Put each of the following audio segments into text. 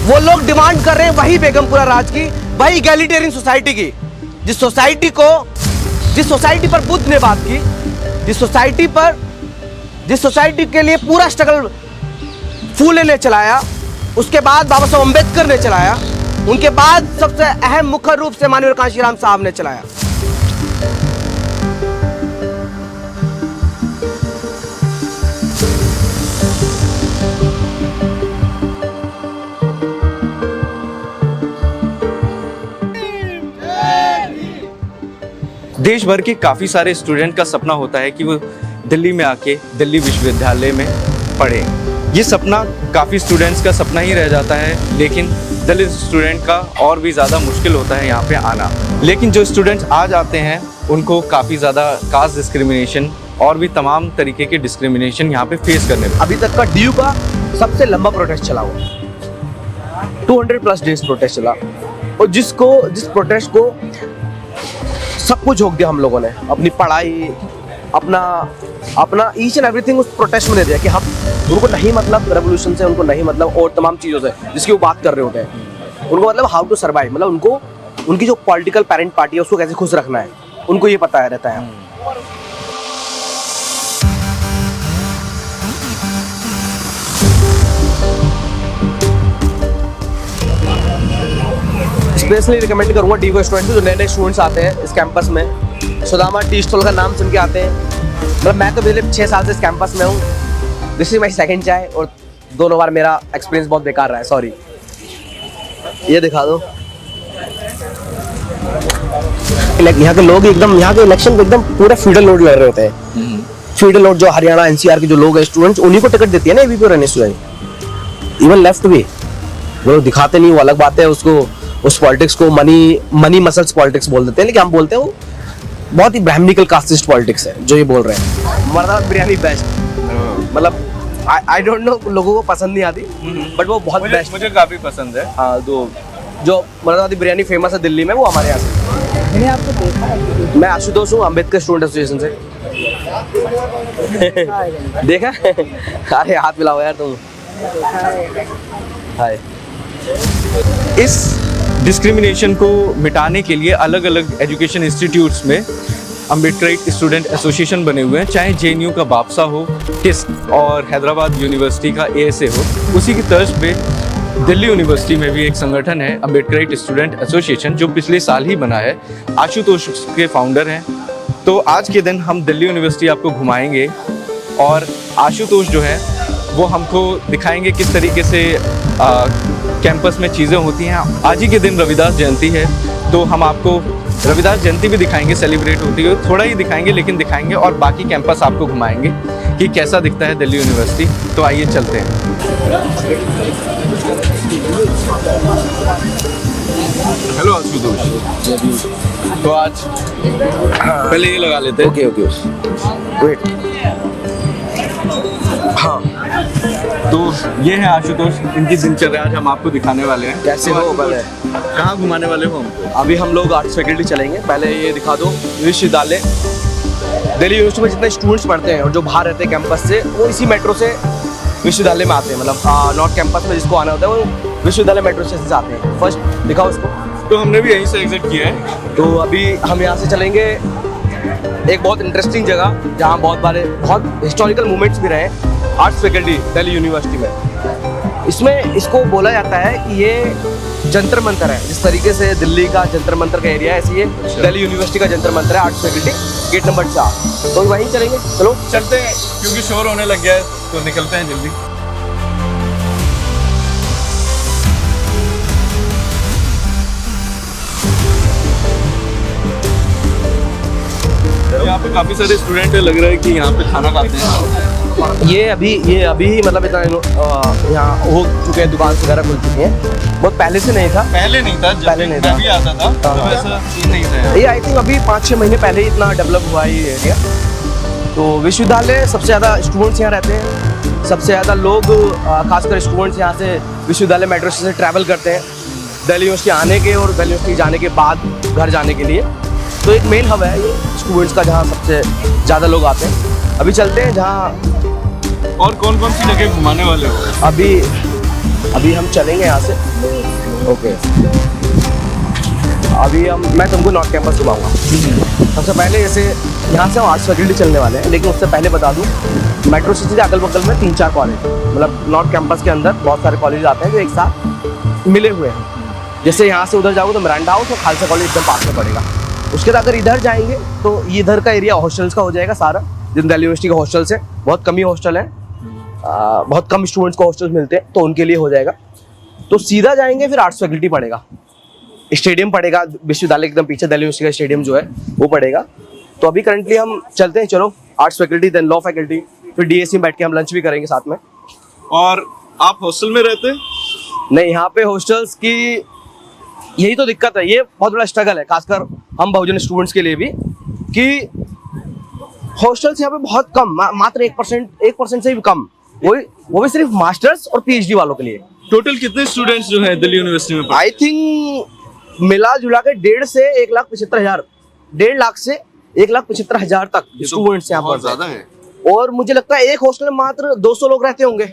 वो लोग डिमांड कर रहे हैं वही बेगमपुरा राज की, वही इगैलिटेरियन सोसाइटी की, जिस सोसाइटी पर बुद्ध ने बात की, जिस सोसाइटी के लिए पूरा स्ट्रगल फूले ने चलाया, उसके बाद बाबा साहब अम्बेडकर ने चलाया, उनके बाद सबसे अहम मुख्य रूप से माननीय कांशीराम साहब ने चलाया। देश भर के काफ़ी सारे स्टूडेंट का सपना होता है कि वो दिल्ली में आके दिल्ली विश्वविद्यालय में पढ़े। ये सपना काफ़ी स्टूडेंट्स का सपना ही रह जाता है, लेकिन दलित स्टूडेंट का और भी ज़्यादा मुश्किल होता है यहाँ पे आना। लेकिन जो स्टूडेंट्स आ जाते हैं उनको काफ़ी ज़्यादा कास्ट डिस्क्रिमिनेशन और भी तमाम तरीके के डिस्क्रिमिनेशन यहाँ पे फेस करने पड़ते हैं। अभी तक का डीयू का सबसे लंबा प्रोटेस्ट चला हुआ, 200+ डेज प्रोटेस्ट चला, और जिस प्रोटेस्ट को सब कुछ झोंक दिया हम लोगों ने, अपनी पढ़ाई, अपना ईच एंड एवरीथिंग उस प्रोटेस्ट में दे दिया कि हम उनको नहीं मतलब रेवोल्यूशन से, उनको नहीं मतलब और तमाम चीज़ों से जिसकी वो बात कर रहे होते हैं, उनको मतलब हाउ टू सर्वाइव, मतलब उनको उनकी जो पॉलिटिकल पेरेंट पार्टी है उसको कैसे खुश रखना है, उनको ये पता रहता है। स्पेशली रिकमेंड करूंगा डी स्टूडेंट्स जो नए स्टूडेंट्स आते हैं इस कैंपस में, सुदामा टी स्टॉल का नाम सुन के आते हैं। मतलब मैं तो पिछले 6 साल से इस कैंपस में हूँ, दिस इज माई सेकंड चाय, और दोनों बार मेरा एक्सपीरियंस बहुत बेकार रहा है, सॉरी। ये दिखा दो, यहाँ के लोग एकदम, यहाँ के इलेक्शन को एकदम पूरा फीडर लोड लड़ रहे होते हैं। फीडर लोड जो हरियाणा एनसीआर के जो लोग हैं स्टूडेंट्स, उन्हीं को टिकट देती है ना एबीपी और एनएसयूआई, इवन लेफ्ट भी वो दिखाते नहीं, वो अलग बात है। उसको उस पॉलिटिक्स को मनी मसल्स पॉलिटिक्स बोल देते हैं, लेकिन हम बोलते हैं वो बहुत ही ब्राह्मणिकल कास्टिस्ट पॉलिटिक्स है जो ये बोल रहे हैं। मर्दाबाद बिरयानी बेस्ट, मतलब आई डोंट नो, लोगों को पसंद नहीं आती, बट वो बहुत बेस्ट, मुझे काफ़ी पसंद है। हाँ, जो मर्दाबादी बिरयानी फेमस है दिल्ली में, वो हमारे यहाँ से। मैंने आपको देखा है। मैं आशुतोष हूँ, अम्बेडकर स्टूडेंट एसोसिएशन से। देखा? अरे हाथ मिलाओ यार तुम। हाय। इस डिस्क्रिमिनेशन को मिटाने के लिए अलग अलग एजुकेशन इंस्टीट्यूट्स में अम्बेडकराइट स्टूडेंट एसोसिएशन बने हुए हैं, चाहे जेएनयू का बापसा हो, टिस्क और हैदराबाद यूनिवर्सिटी का एएसए हो। उसी की तर्ज पे दिल्ली यूनिवर्सिटी में भी एक संगठन है अम्बेडकराइट स्टूडेंट एसोसिएशन, जो पिछले साल ही बना है। आशुतोष के फाउंडर हैं। तो आज के दिन हम दिल्ली यूनिवर्सिटी आपको घुमाएंगे और आशुतोष जो है वो हमको दिखाएंगे किस तरीके से कैंपस में चीज़ें होती हैं। आज ही के दिन रविदास जयंती है, तो हम आपको रविदास जयंती भी दिखाएंगे, सेलिब्रेट होती है, थोड़ा ही दिखाएंगे लेकिन दिखाएंगे, और बाकी कैंपस आपको घुमाएंगे कि कैसा दिखता है दिल्ली यूनिवर्सिटी। तो आइए चलते हैं। हेलो आशुतोष, तो आज पहले ये लगा लेते हैं। Okay wait. हाँ, तो ये है आशुतोष, इनकी दिनचर्या आज हम आपको दिखाने वाले हैं। कैसे हो? पहले कहाँ घुमाने वाले हो हमको? अभी हम लोग आर्ट्स फैकल्टी चलेंगे। पहले ये दिखा दो, विश्वविद्यालय दिल्ली यूनिवर्सिटी में जितने स्टूडेंट्स पढ़ते हैं और जो बाहर रहते हैं कैंपस से, वो इसी मेट्रो से विश्वविद्यालय में आते हैं। मतलब नॉर्थ कैंपस में जिसको आना होता है वो विश्वविद्यालय मेट्रो स्टेशन से आते हैं। फर्स्ट दिखाओ उसको। तो हमने भी यहीं से एग्जिट किया है। तो अभी हम यहाँ से चलेंगे एक बहुत इंटरेस्टिंग जगह जहाँ बहुत हिस्टोरिकल मूवमेंट्स भी रहे, आर्ट्स फैकल्टी दिल्ली यूनिवर्सिटी में। इसमें इसको बोला जाता है कि ये जंतर मंतर है। जिस तरीके से दिल्ली का जंतर मंतर का एरिया है, ऐसे ये दिल्ली यूनिवर्सिटी का जंतर मंतर है, आर्ट्स फैकल्टी, गेट नंबर 4। तो वहीं चलेंगे, चलो चलते हैं, क्योंकि शोर होने लग गया है, तो निकलते हैं जल्दी। यहाँ पे काफी सारे स्टूडेंट लग रहा है कि यहाँ पे खाना खाते हैं। ये अभी मतलब इतना यहाँ हो चुके हैं, दुकान वगैरह खुल चुकी हैं। बहुत पहले से नहीं था, पहले नहीं था, पहले नहीं था, भी आता था तो ऐसा सीन नहीं था। ये आई थिंक अभी 5-6 महीने पहले ही इतना डेवलप हुआ है ये एरिया। तो विश्वविद्यालय सबसे ज़्यादा स्टूडेंट्स यहाँ रहते हैं, सबसे ज़्यादा लोग खासकर स्टूडेंट्स यहाँ से विश्वविद्यालय मेट्रो से ट्रैवल करते हैं दिल्ली यूनिवर्सिटी आने के और दिल्ली यूनिवर्सिटी जाने के बाद घर जाने के लिए। तो एक मेन हब है ये स्टूडेंट्स का, जहाँ सबसे ज़्यादा लोग आते हैं। अभी चलते हैं जहाँ। और कौन कौन सी जगह घुमाने वाले हो? अभी अभी हम चलेंगे यहाँ से। ओके, अभी मैं तुमको नॉर्थ कैंपस घुमाऊंगा। सबसे पहले जैसे यहाँ से हम आर्ट्स फैकल्टी चलने वाले हैं, लेकिन उससे पहले बता दूँ मेट्रो सिटी के अगल बगल में 3-4 कॉलेज, मतलब नॉर्थ कैंपस के अंदर बहुत सारे कॉलेज आते हैं जो एक साथ मिले हुए हैं। जैसे यहाँ से उधर जाओगे तो मिरांडा हाउस और खालसा कॉलेज एकदम पास में पड़ेगा। उसके बाद अगर इधर जाएंगे तो ये इधर का एरिया हॉस्टल्स का हो जाएगा सारा, जिन दिल्ली यूनिवर्सिटी के हॉस्टल्स हैं, बहुत कम ही हॉस्टल हैं, बहुत कम स्टूडेंट्स को हॉस्टल्स मिलते हैं, तो उनके लिए हो जाएगा। तो सीधा जाएंगे फिर आर्ट्स फैकल्टी पड़ेगा, स्टेडियम पड़ेगा विश्वविद्यालय एकदम पीछे, दिल्ली यूनिवर्सिटी का स्टेडियम जो है वो पड़ेगा। तो अभी करंटली हम चलते हैं, चलो arts faculty, then law faculty, फिर डीएससी में बैठ के हम लंच भी करेंगे साथ में। और आप हॉस्टल में रहते हैं? नहीं, यहाँ पे हॉस्टल्स की यही तो दिक्कत है, ये बहुत बड़ा स्ट्रगल है, खासकर हम बहुजन स्टूडेंट्स के लिए भी, कि हॉस्टल्स यहाँ पे बहुत कम, मात्र 1% से भी कम, वो भी सिर्फ मास्टर्स और पीएचडी वालों के लिए। टोटल कितने स्टूडेंट्स जो हैं दिल्ली यूनिवर्सिटी में? आई थिंक मिला जुला के 1.5 से 1,75,000, 1.5 लाख से 1,75,000 तक स्टूडेंट्स यहाँ पर ज्यादा है। और मुझे लगता है एक हॉस्टल में मात्र 200 लोग रहते होंगे,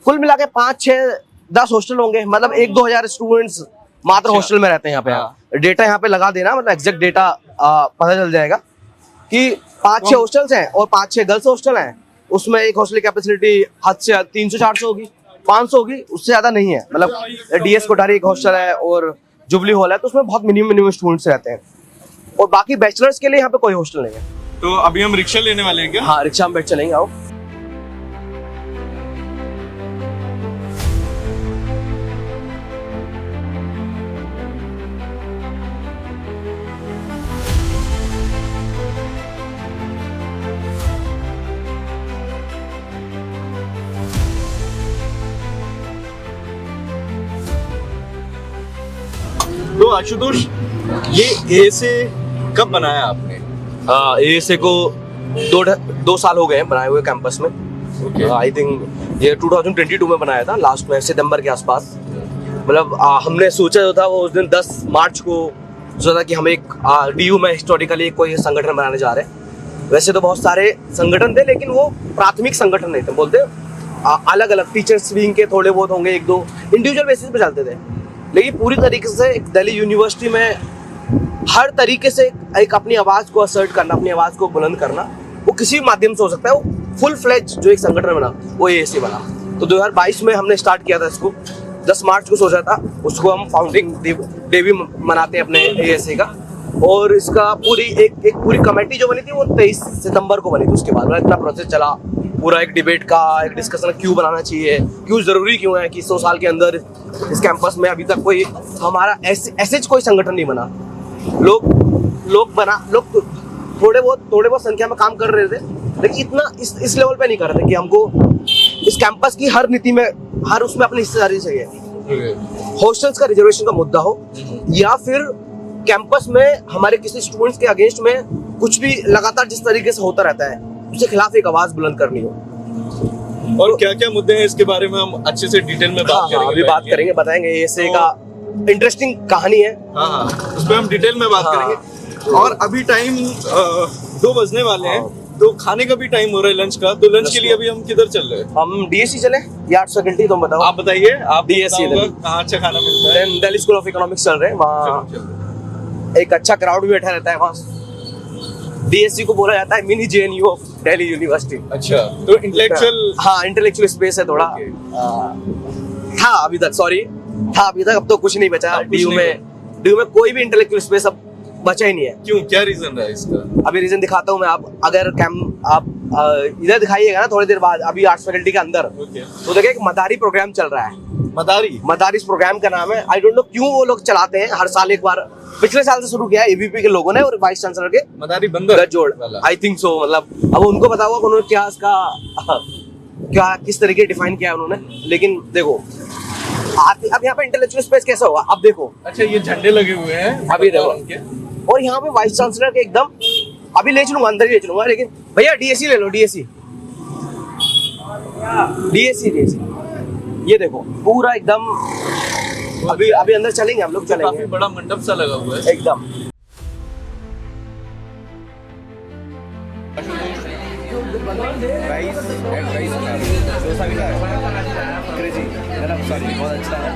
कुल मिला के 5, 6, 10 हॉस्टल होंगे, मतलब 1-2 हजार स्टूडेंट्स मात्र हॉस्टल में रहते हैं यहाँ पे। डेटा यहाँ पे लगा देना, मतलब एग्जैक्ट डेटा पता चल जाएगा कि 5-6 हॉस्टल्स हैं और 5-6 गर्ल्स हॉस्टल हैं। उसमें एक हॉस्टल की कैपेसिटी हद से 300-400 होगी, 500 होगी, उससे ज्यादा नहीं है। मतलब डीएस कोठारी एक हॉस्टल है और जुबली हॉल है, तो उसमें बहुत मिनिमम स्टूडेंट्स रहते हैं, और बाकी बैचलर्स के लिए यहाँ पे कोई हॉस्टल नहीं है। तो अभी हम रिक्शा लेने वाले हैं क्या? हाँ, रिक्शा में बैठ चलेंगे, आओ। तो आशुतोष, ये एएसए कब बनाया आपने? एएसए को 2 साल हो गए हैं बनाए हुए कैंपस में। आई थिंक ये 2022 में बनाया था, लास्ट में सितंबर के आसपास। मतलब हमने सोचा जो था वो उस दिन 10 मार्च को सोचा था कि हम एक डीयू में हिस्टोरिकली कोई संगठन बनाने जा रहे हैं। वैसे तो बहुत सारे संगठन थे, लेकिन वो प्राथमिक संगठन नहीं थे, बोलते अलग अलग टीचर्स विंग के थोड़े बहुत होंगे, 1-2 इंडिविजुअल बेसिस पे चलते थे। लेकिन पूरी तरीके से एक दिल्ली यूनिवर्सिटी में हर तरीके से एक अपनी आवाज़ को असर्ट करना, अपनी आवाज़ को बुलंद करना, वो किसी भी माध्यम से हो सकता है। वो फुल फ्लेज जो एक संगठन बना वो एएसए बना। तो 2022 में हमने स्टार्ट किया था इसको, 10 मार्च को सोचा था, उसको हम फाउंडिंग डे भी मनाते हैं अपने एएसए का। और इसका एक पूरी कमेटी जो बनी थी वो 23 सितंबर को बनी थी। उसके बाद इतना प्रोसेस चला, पूरा एक डिबेट का, एक डिस्कशन, क्यों बनाना चाहिए, क्यों ज़रूरी क्यों है कि 100 साल के अंदर इस कैंपस में अभी तक कोई हमारा ऐसे कोई संगठन नहीं बना। लोग थोड़े बहुत संख्या में काम कर रहे थे, लेकिन इतना इस लेवल पे नहीं कर रहे थे कि हमको इस कैंपस की हर नीति में, हर उसमें अपनी हिस्सेदारी चाहिए। हॉस्टल्स का रिजर्वेशन का मुद्दा हो, या फिर कैंपस में हमारे किसी स्टूडेंट्स के अगेंस्ट में कुछ भी लगातार जिस तरीके से होता रहता है, उसके खिलाफ एक आवाज बुलंद करनी हो। और क्या क्या मुद्दे हैं इसके बारे में हम अच्छे से डिटेल में बात करेंगे। अभी बात करेंगे, बताएंगे। एएसए का इंटरेस्टिंग कहानी है, हाँ, उस पर हम डिटेल में बात करेंगे। और अभी टाइम 2 बजने वाले हैं, तो खाने का भी टाइम हो रहा है, लंच का। तो लंच के लिए अभी हम किधर चल रहे हैं? हम डीएससी चले या आर्ट्स फैकल्टी, तुम बताओ। आप बताइए, आप डीएससी कहाँ अच्छा खाना मिलता है? दिल्ली स्कूल ऑफ इकोनॉमिक्स चल रहे हैं, वहाँ एक अच्छा क्राउड भी बैठा रहता है। वहाँ डीएससी को बोला जाता है mini JNU of Delhi university. अच्छा, तो इंटेलेक्चुअल, हाँ, इंटेलेक्चुअल स्पेस है थोड़ा। था अभी तक, अब तो कुछ नहीं बचा। डीयू में कोई भी इंटेलेक्चुअल स्पेस अब बचा ही नहीं है। क्यों, क्या रीजन है इसका? अभी रीजन दिखाता हूँ मैं। आप इधर दिखाइएगा ना थोड़ी देर बाद, अभी आर्ट्स फैकल्टी के अंदर, तो देखिए एक मदारी प्रोग्राम चल रहा है। मदारी इस प्रोग्राम का नाम है। आई डोंट नो क्यों वो लोग चलाते हैं हर साल एक बार। पिछले साल से शुरू किया है एबीपी के लोगों ने और वाइस चांसलर के मदारी बंदर जोड़, आई थिंक सो। मतलब अब उनको पता होगा उन्होंने क्या किस तरीके डिफाइन किया है उन्होंने। लेकिन देखो अब यहाँ पे इंटेलेक्चुअल स्पेस कैसा होगा, अब देखो। अच्छा, ये झंडे लगे हुए हैं अभी देखो, और यहाँ पे वाइस चांसलर के एकदम, अभी ले चलूंगा, अंदर ही ले चलूंगा, लेकिन भैया डीएससी ले लो, डीएससी। ये देखो पूरा एकदम, अभी अंदर चलेंगे हम लोग, चलेंगे। काफी बड़ा मंडप सा लगा हुआ है एकदम। बहुत अच्छा है।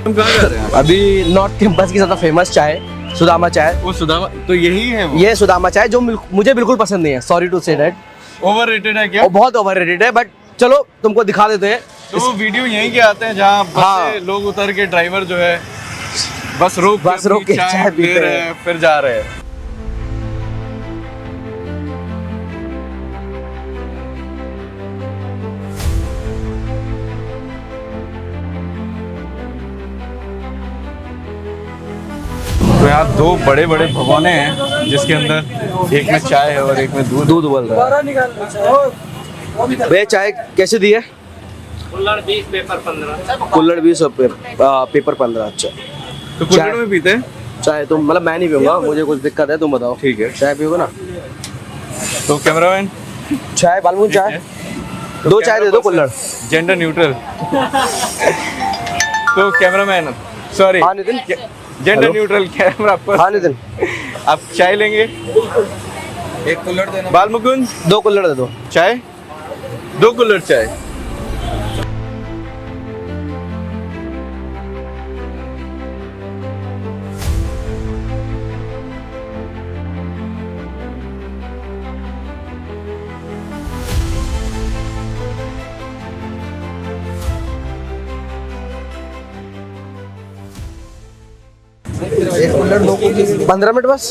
हम कहाँ जा रहे हैं? अभी नॉर्थ कैंपस की ज्यादा फेमस चाय सुदामा चाय, वो सुदामा, तो यही है वो? ये सुदामा चाय जो मुझे बिल्कुल पसंद नहीं है, sorry to say that. Overrated है क्या? वो बहुत ओवररेटेड है, बट चलो तुमको दिखा देते हैं। तो वो वीडियो यहीं के आते हैं जहाँ बस हाँ। से लोग उतर के ड्राइवर जो है बस रोक के चाय पी पीते रहे हैं। हैं फिर जा रहे हैं। तो यहाँ दो बड़े बड़े भगोने हैं जिसके अंदर एक में चाय है और एक में दूध। दूध उबल रहा है। भैया चाय कैसे दी है? कुल्हड़ 20 पेपर 15। कुल्हड़ 20 और पेपर 15। अच्छा तो कुल्हड़ में पीते हैं? चाय तो मतलब मैं नहीं पीऊंगा, मुझे कुछ दिक्कत है, तुम बताओ। ठीक है। चाय पियोगे ना? तो कैमरामैन चाय बालमून चाय, दो चाय दे दो कुल्हड़। Gender neutral. तो कैमरामैन सॉरी हाँ Nitin. Gender hello. Neutral camera पर हाँ नितिन, आप चाय लेंगे? एक कुल्हड़ देना। बालमुकुंद दो कुल्हड़ दे दो। चाय, 2 कुल्हड़ चाय। एक कुल्हड़ 15 मिनट बस।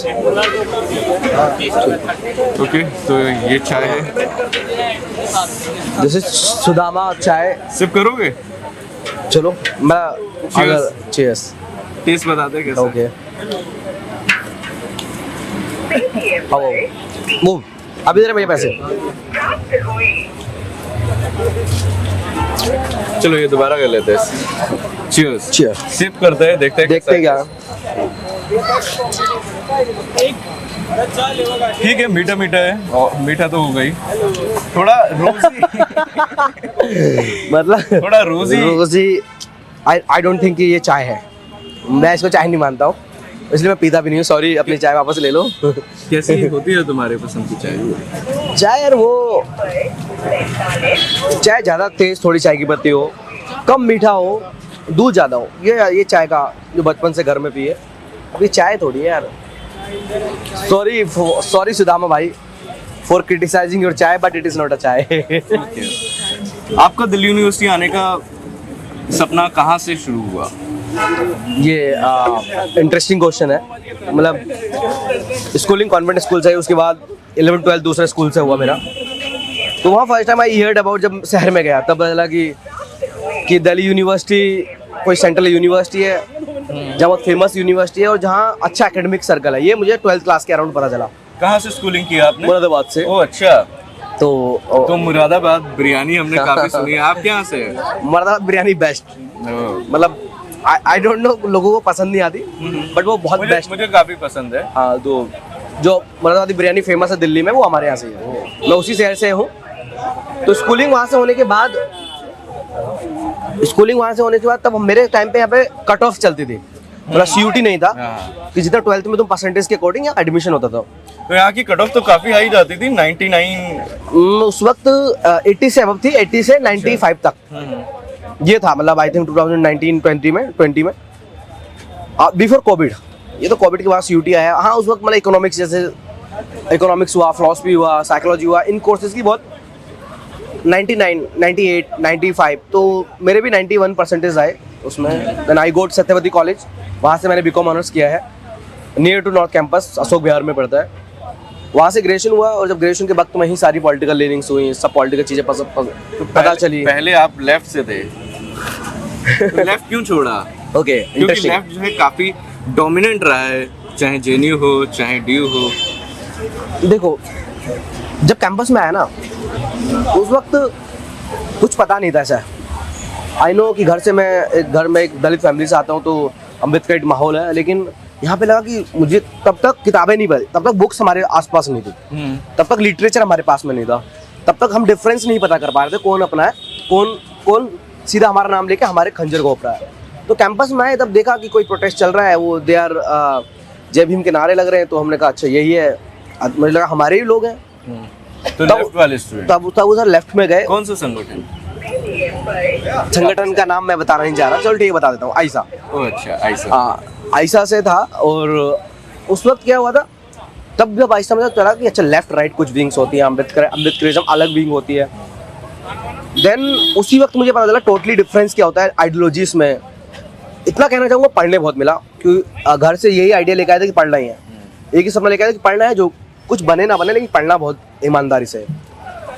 ओके, तो ये चाय है। जैसे सुदामा चाय। सिप करोगे? चलो मैं अगर चीयर्स। टेस्ट बताते हैं कैसा है। ओके मूव, अभी दे रहे भैया पैसे। चलो ये दोबारा कर लेते हैं। चीयर्स। Cheers। सिप करते हैं, देखते हैं देखते कैसा क्या। है। ठीक है, मीठा मीठा है और मीठा तो हो गई। थोड़ा रोजी मतलब थोड़ा रोजी आई डोंट थिंक कि ये चाय है, मैं इसको चाय नहीं मानता हूँ, इसलिए मैं पीता भी नहीं हूँ। सॉरी, अपनी चाय वापस ले लो। कैसी होती है तुम्हारे पसंद की चाय? चाय यार वो चाय ज़्यादा तेज थोड़ी चाय की पत्ती हो, कम मीठा हो, दूध ज़्यादा हो, ये चाय का जो बचपन से घर में पिए। अभी चाय थोड़ी है यार। सॉरी सुदामा भाई फॉर क्रिटिसाइजिंग योर चाय, but it is not a चाय। आपका दिल्ली यूनिवर्सिटी आने का सपना कहाँ से शुरू हुआ? ये इंटरेस्टिंग क्वेश्चन है। मतलब स्कूलिंग कॉन्वेंट स्कूल से, उसके बाद 11th 12th दूसरे स्कूल से हुआ मेरा। तो वहाँ first time I heard about, जब शहर में गया तब पता लगा कि दिल्ली यूनिवर्सिटी कोई सेंट्रल यूनिवर्सिटी है, जहाँ बहुत फेमस यूनिवर्सिटी है और जहाँ अच्छा एकेडमिक सर्कल है। ये मुझे 12th क्लास के अराउंड पता चला। कहाँ से स्कूलिंग किया आपने? मुरादाबाद से। ओह अच्छा। तो मुरादाबाद बिरयानी हमने काफी सुनी है। आप यहाँ से हैं? मुरादाबाद बिरयानी बेस्ट। मतलब आई डोंट नो, लोगों को पसंद नहीं आती, बट वो बहुत बेस्ट। मुझे काफी पसंद है। हाँ, तो जो मुरादाबादी बिरयानी फेमस है दिल्ली में, वो हमारे यहाँ से ही है। मैं उसी शहर से हूँ। तो स्कूलिंग वहाँ से होने के बाद तब मेरे टाइम पे यहाँ पे कट ऑफ चलती थी, मतलब CUT नहीं था कि जितना 12th में तुम परसेंटेज के अकॉर्डिंग यहाँ एडमिशन होता था। तो यहाँ की कट ऑफ तो काफी हाई जाती थी, 99। उस वक्त 80 से अब थी, 80 से 95 तक ये था। मतलब आई थिंक 2019-20 में बिफोर कोविड। ये तो कोविड के बाद CUT आया। हाँ, उस वक्त मतलब इकोनॉमिक्स, जैसे इकोनॉमिक्स हुआ, फिलॉसफी हुआ, साइकोलॉजी हुआ, इन कोर्सेज की बहुत 99, 98, 95, तो मेरे भी 91 परसेंटेज आए उसमें। Then I got Satyawati college, वहाँ से मैंने BCom ऑनर्स किया है, near to north campus, Ashok Vihar में पड़ता है। वहाँ से ग्रेजुएशन हुआ और जब ग्रेजुएशन के वक्त में ही सारी पॉलिटिकल लीनिंग्स हुई, सब पॉलिटिकल चीज़ें पता चली। पहले आप लेफ्ट से थे, तो लेफ्ट क्यों छोड़ा? ओके, क्योंकि इंटरेस्टिंग। लेफ्ट जो है काफी डोमिनेंट रहा है, चाहे JNU हो चाहे DU हो। देखो, जब कैंपस में आया ना, उस वक्त कुछ पता नहीं था ऐसा। आई नो कि घर में एक दलित फैमिली से आता हूँ, तो अम्बेडकर माहौल है, लेकिन यहाँ पे लगा कि मुझे तब तक किताबें नहीं पढ़ी, तब तक बुक्स हमारे आसपास नहीं थी, तब तक लिटरेचर हमारे पास में नहीं था, तब तक हम डिफरेंस नहीं पता कर पा रहे थे कौन अपना है, कौन सीधा हमारा नाम लेके हमारे खंजर घोंप रहा है। तो कैंपस में आए तब देखा कि कोई प्रोटेस्ट चल रहा है, वो दे आर जय भीम के नारे लग रहे हैं, तो हमने कहा अच्छा यही है, मुझे लगा हमारे ही लोग हैं। तो तब- लेफ्ट वाले स्टूडेंट तब उधर लेफ्ट में गए। कौन सा संगठन? संगठन का नाम मैं बताना नहीं चाह रहा, चलो ठीक है बता देता हूँ, आइसा। ओह अच्छा, ऐसा। हाँ, आइसा से था। और उस वक्त क्या हुआ था, तब जब आइसा में चला कि अच्छा लेफ्ट राइट कुछ विंग्स होती है, अम्बेडकरिज्म अलग विंग होती है। देन उसी वक्त मुझे पता चला टोटली डिफरेंस क्या होता है आइडियोलॉजीज में। इतना कहना चाहूँगा, पढ़ने बहुत मिला, क्योंकि घर से यही आइडिया लेके आए थे कि पढ़ना ही है, एक ही सपना लेके आए थे कि पढ़ना है, जो कुछ बने ना बने लेकिन पढ़ना बहुत ईमानदारी से।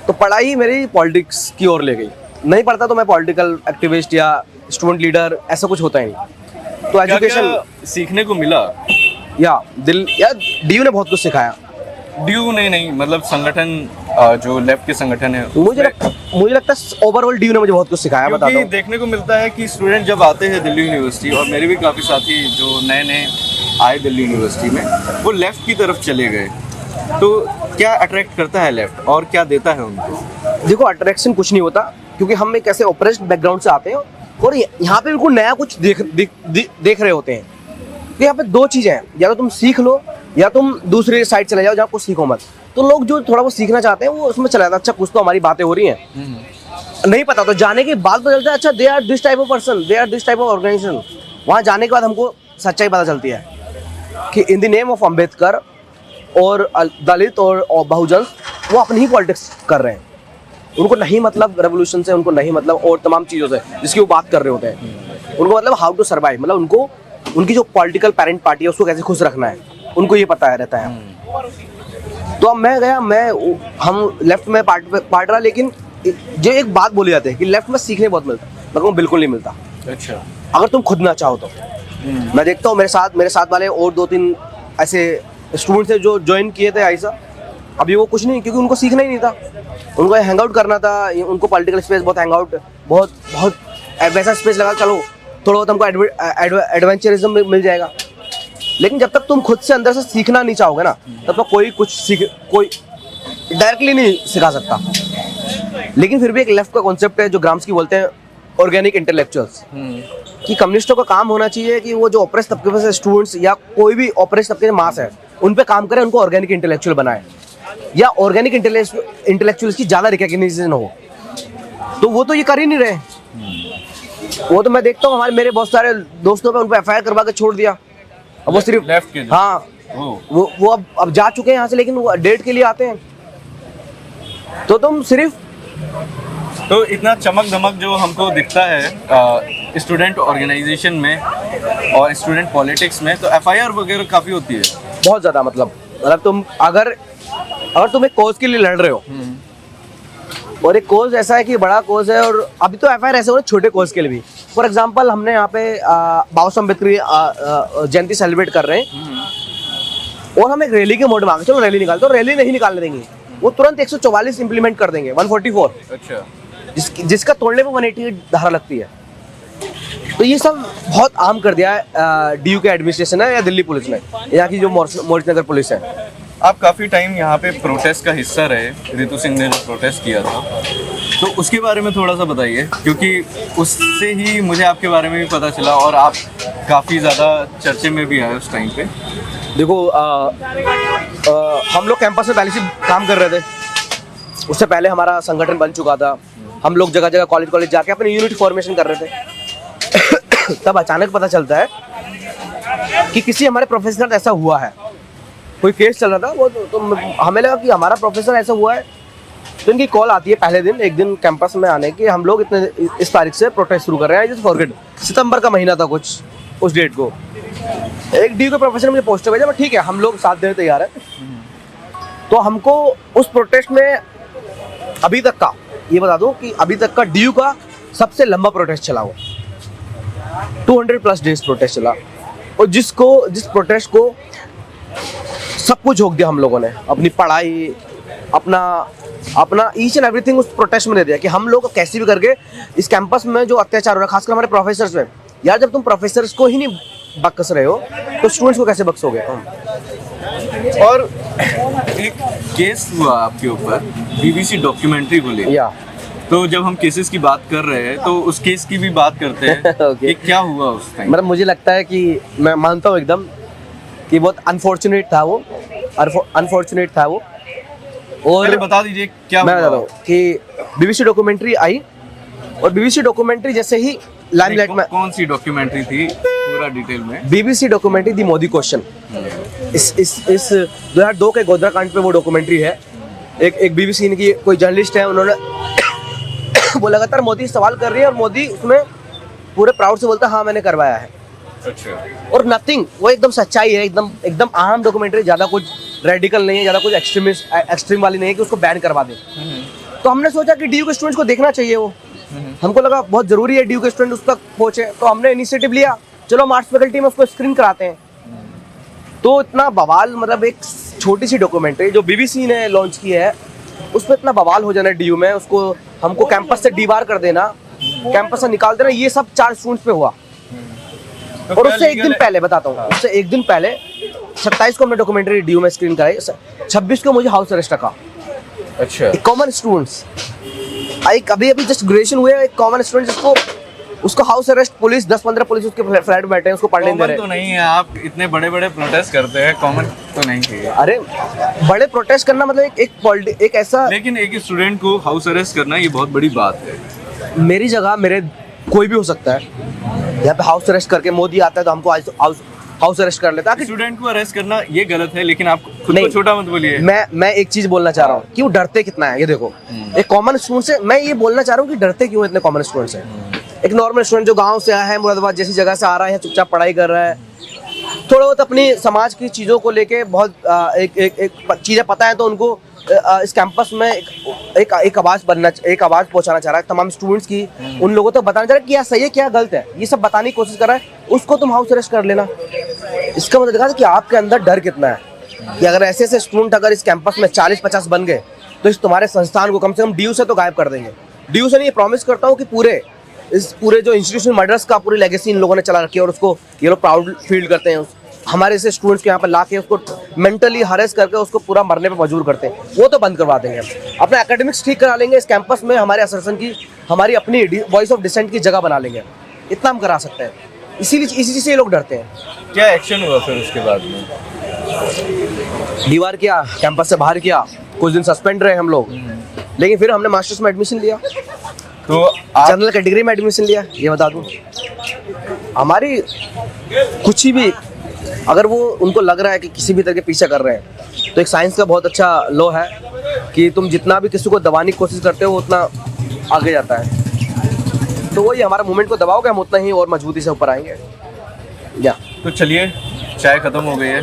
तो पढ़ाई मेरी पॉलिटिक्स की ओर ले गई। नहीं पढ़ता तो मैं पॉलिटिकल एक्टिविस्ट या स्टूडेंट लीडर ऐसा कुछ होता ही नहीं। तो एजुकेशन सीखने को मिला। या डीयू ने बहुत कुछ सिखाया। ड्यू नहीं, मतलब संगठन, जो लेफ्ट के संगठन है मुझे लगता है ओवरऑल डीयू ने मुझे बहुत कुछ सिखाया। बताता क्योंकि हूँ, देखने को मिलता है कि स्टूडेंट जब आते हैं दिल्ली यूनिवर्सिटी, और मेरे भी काफ़ी साथी जो नए नए आए दिल्ली यूनिवर्सिटी में, वो लेफ्ट की तरफ चले गए। तो क्या अट्रैक्ट करता है लेफ्ट और क्या देता है उनको? देखो अट्रैक्शन कुछ नहीं होता, क्योंकि हम एक ऐसे ऑपरेस्ट बैकग्राउंड से आते हैं और यहाँ पे बिल्कुल नया कुछ देख रहे होते हैं। तो यहाँ पे दो चीज़ें हैं, या तो तुम सीख लो या तुम दूसरी साइड चले जाओ जहाँ कुछ सीखो मत। तो लोग जो थोड़ा बहुत सीखना चाहते हैं वो उसमें चला जाता है, अच्छा कुछ तो हमारी बातें हो रही हैं, नहीं पता तो जाने के बाद पता चलता है अच्छा they are this type of person, they are this type of organisation. वहाँ जाने के बाद हमको सच्चाई पता चलती है कि in the name of Ambedkar और दलित और बहुजन वो अपनी ही पॉलिटिक्स कर रहे हैं। उनको नहीं मतलब रेवोल्यूशन से, उनको नहीं मतलब और तमाम चीज़ों से जिसकी वो बात कर रहे होते हैं। उनको मतलब हाउ टू सर्वाइव, मतलब उनको उनकी जो पॉलिटिकल पेरेंट पार्टी है उसको कैसे खुश रखना है, उनको ये पता है रहता है। तो अब मैं गया, हम लेफ्ट में पार्ट रहा, लेकिन जो एक बात बोली जाती है कि लेफ्ट में सीखने बहुत मिलता है, मेरे को बिल्कुल नहीं मिलता। अच्छा, अगर तुम खुद ना चाहो तो। मैं देखता हूँ मेरे साथ वाले और 2-3 ऐसे स्टूडेंट्स हैं जो ज्वाइन किए थे आइसा, अभी वो कुछ नहीं, क्योंकि उनको सीखना ही नहीं था, उनको हैंग आउट करना था। उनको पॉलिटिकल स्पेस बहुत हैंग आउट बहुत वैसा स्पेस लगा, चलो थोड़ा बहुत हमको एडवेंचरिज्म मिल जाएगा। लेकिन जब तक तुम खुद से अंदर से सीखना नहीं चाहोगे ना, तब तक कोई डायरेक्टली नहीं सिखा सकता। लेकिन फिर भी एक लेफ्ट का कॉन्सेप्ट है जो ग्राम्स्की बोलते हैं ऑर्गेनिक इंटेलेक्चुअल्स, कि कम्युनिस्टों का काम होना चाहिए कि वो जो ऑपरेस तबके से स्टूडेंट्स या कोई भी ऑपरेस तबके मास है उन पे काम करें, उनको ऑर्गेनिक इंटेलेक्चुअल बनाए, या ऑर्गेनिक इंटेलेक्चुअल्स की ज़्यादा रिकॉग्निशन हो। तो वो तो ये कर ही नहीं रहे। वो तो मैं देखता हूँ मेरे बहुत सारे दोस्तों पे उन पर FIR करवा के छोड़ दिया। अब वो सिर्फ लेफ्ट के, हाँ वो अब जा चुके हैं यहाँ से, लेकिन वो डेट के लिए आते हैं। तो तुम सिर्फ तो इतना चमक धमक जो हमको दिखता है स्टूडेंट ऑर्गेनाइजेशन में और स्टूडेंट पॉलिटिक्स में, तो FIR वगैरह काफ़ी होती है बहुत ज़्यादा। मतलब तुम अगर तुम एक कोज के लिए लड़ रहे हो और एक कोज ऐसा है कि बड़ा कोज है, और अभी तो FIR ऐसे हो रहे छोटे कोज के लिए भी। फॉर एग्जांपल हमने यहाँ पे बाबा साहब अम्बेडकर की जयंती सेलिब्रेट कर रहे हैं और हम एक रैली के मोड में आ गए, चलो रैली निकालते, तो रैली नहीं निकालने देंगे, वो तुरंत 144 इंप्लीमेंट कर देंगे, 144। अच्छा, जिसका तोड़ने पे 180 धारा लगती है। तो ये सब बहुत आम कर दिया है DU के एडमिनिस्ट्रेशन है या दिल्ली पुलिस ने, यहाँ की जो मोर्च नगर पुलिस है। आप काफ़ी टाइम यहाँ पे प्रोटेस्ट का हिस्सा रहे, रितु सिंह ने जो प्रोटेस्ट किया था, तो उसके बारे में थोड़ा सा बताइए, क्योंकि उससे ही मुझे आपके बारे में भी पता चला और आप काफ़ी ज़्यादा चर्चे में भी आए उस टाइम पे। देखो हम लोग कैंपस में पहले से काम कर रहे थे, उससे पहले हमारा संगठन बन चुका था, हम लोग जगह जगह कॉलेज जाके अपने यूनिट फॉर्मेशन कर रहे थे। तब अचानक पता चलता है कि किसी हमारे प्रोफेसर के साथ ऐसा हुआ है, कोई केस चल रहा था, वो तो हमें लगा कि हमारा प्रोफेसर ऐसा हुआ है। तो इनकी कॉल आती है पहले दिन, एक दिन कैंपस में आने की, हम लोग इस तारीख से प्रोटेस्ट शुरू कर रहे हैं, जस्ट फॉरगेट, सितंबर का महीना था कुछ उस डेट को। एक DU के प्रोफेसर ने मुझे पोस्टर भेजा, ठीक है हम लोग साथ देने तैयार है। तो हमको उस प्रोटेस्ट में अभी तक का ये बता दूं कि अभी तक का DU का सबसे लंबा प्रोटेस्ट चला हुआ, 200+ डेज प्रोटेस्ट चला, और जिस प्रोटेस्ट को सब कुछ झोंक दिया हम लोगों ने, अपनी पढ़ाई, अपना ईच एंड एवरीथिंग उस प्रोटेस्ट में दे दिया कि हम लोग कैसे भी करके इस कैंपस में जो अत्याचार हो रहा है, खासकर हमारे प्रोफेसर्स में, यार जब तुम प्रोफेसर्स को ही नहीं बख्श रहे हो तो स्टूडेंट्स को कैसे बख्शोगे। और एक केस हुआ आपके ऊपर BBC डॉक्यूमेंट्री को लेकर, या तो जब हम केसेस की बात कर रहे हैं तो उस केस की भी बात करते हैं Okay. कि क्या हुआ उस टाइम। मतलब मुझे लगता है कि मैं मानता हूँ एकदम कि बहुत अनफॉर्चुनेट था वो, और पहले बता दीजिए क्या मैं हुआ? बताता हूँ कि बीबीसी डॉक्यूमेंट्री आई, और बीबीसी डॉक्यूमेंट्री जैसे ही लाइमलाइट में, कौन सी डॉक्यूमेंट्री थी पूरा डिटेल में? बीबीसी डॉक्यूमेंट्री दी मोदी क्वेश्चन, इस 2002 के गोधरा कांड पे वो डॉक्यूमेंट्री है। एक बीबीसी की कोई जर्नलिस्ट है, उन्होंने वो लगातार मोदी से सवाल कर रही है, और मोदी उसमें पूरे प्राउड से बोलता है हाँ मैंने करवाया है, अच्छा। और नथिंग, वो एकदम सच्चाई है, एकदम आम डॉक्यूमेंट्री, ज़्यादा कुछ रेडिकल नहीं है, ज़्यादा कुछ एक्सट्रीम वाली नहीं है कि उसको बैन करवा दे। तो हमने सोचा कि डीयू के स्टूडेंट्स को देखना चाहिए, वो हमको लगा बहुत ज़रूरी है डीयू के स्टूडेंट उस तक पहुँचे, तो हमने इनिशिएटिव लिया, चलो आर्ट्स फैकल्टी में उसको स्क्रीन कराते हैं। तो इतना बवाल, मतलब एक छोटी सी डॉक्यूमेंट्री जो बीबीसी ने लॉन्च की है, उस पर इतना बवाल हो जाना डीयू में, उसको हमको कैंपस से डीबार कर देना, कैंपस से निकाल देना, ये सब 4 स्टूडेंट्स पे हुआ। तो और उससे एक दिन पहले बताता हूँ, उससे एक दिन पहले 27 को हमने डॉक्यूमेंट्री डीयू में स्क्रीन कराई, 26 को मुझे हाउस अरेस्ट रखा। अच्छा। कॉमन स्टूडेंट्स, एक अभी जस्ट ग्रेजुएशन हुए, एक कॉमन स्टूडेंट जिसको उसको हाउस अरेस्ट, पुलिस 10-15 पुलिस उसके फ्लैट में बैठे हैं, उसको पढ़ने नहीं दे रहे। तो नहीं है, आप इतने बड़े बड़े प्रोटेस्ट करते हैं, कॉमन तो नहीं है। अरे बड़े प्रोटेस्ट करना मतलब एक ऐसा, लेकिन एक स्टूडेंट को हाउस अरेस्ट करना ये बहुत बड़ी बात है। मेरी जगह मेरे कोई भी हो सकता है, यहाँ पे हाउस अरेस्ट करके मोदी आता है तो हमको हाउस अरेस्ट कर लेता है। स्टूडेंट को अरेस्ट करना ये गलत है, लेकिन आप खुद को नहीं, छोटा मत बोलिए। मैं एक चीज बोलना चाह रहा हूँ कि वो डरते कितना है। ये देखो, एक कॉमन स्टूडेंट से मैं ये बोलना चाह रहा हूँ कि डरते क्यों इतने कॉमन स्टूडेंट से। एक नॉर्मल स्टूडेंट जो गांव से आया है, मुरादाबाद जैसी जगह से आ रहा है, चुपचाप पढ़ाई कर रहा है, थोड़ा बहुत अपनी समाज की चीज़ों को लेके बहुत एक चीज़ें पता है, तो उनको इस कैंपस में एक आवाज़ पहुंचाना चाह रहा है तमाम स्टूडेंट्स की, उन लोगों तक बताना चाह रहा है कि क्या सही है क्या गलत है, ये सब बताने की कोशिश कर रहा है। उसको तुम हाउस अरेस्ट कर लेना, इसका मतलब दिखा कि आपके अंदर डर कितना है, कि अगर ऐसे ऐसे स्टूडेंट अगर इस कैंपस में 40-50 बन गए तो इस तुम्हारे संस्थान को कम से कम डीयू से तो गायब कर देंगे। डीयू से नहीं, ये प्रॉमिस करता हूँ कि पूरे जो इंस्टीट्यूशन मर्डर्स का पूरी लेगेसी इन लोगों ने चला रखी है, और उसको ये लोग प्राउड फील करते हैं। हमारे ऐसे स्टूडेंट्स को यहाँ पर ला के उसको मेंटली हरेस करके उसको पूरा मरने पे मजबूर करते हैं, वो तो बंद करवा देंगे। हम अपना एकेडमिक्स ठीक करा लेंगे, इस कैंपस में हमारे असरसन की, हमारी अपनी वॉइस ऑफ डिसेंट की जगह बना लेंगे, इतना हम करा सकते हैं। इसी चीज़ से ये लोग डरते हैं। क्या एक्शन हुआ फिर उसके बाद में? दीवार किया, कैंपस से बाहर किया, कुछ दिन सस्पेंड रहे हम लोग, लेकिन फिर हमने मास्टर्स में एडमिशन लिया, तो आप जनरल कैटेगरी में एडमिशन लिया। ये बता दूं, हमारी कुछ ही भी अगर वो उनको लग रहा है कि किसी भी तरह के पीछे कर रहे हैं, तो एक साइंस का बहुत अच्छा लॉ है कि तुम जितना भी किसी को दबाने की कोशिश करते हो उतना आगे जाता है। तो वही हमारा मूवमेंट को दबाओगे, हम उतना ही और मजबूती से ऊपर आएंगे। या तो चलिए, चाय खत्म हो गई है,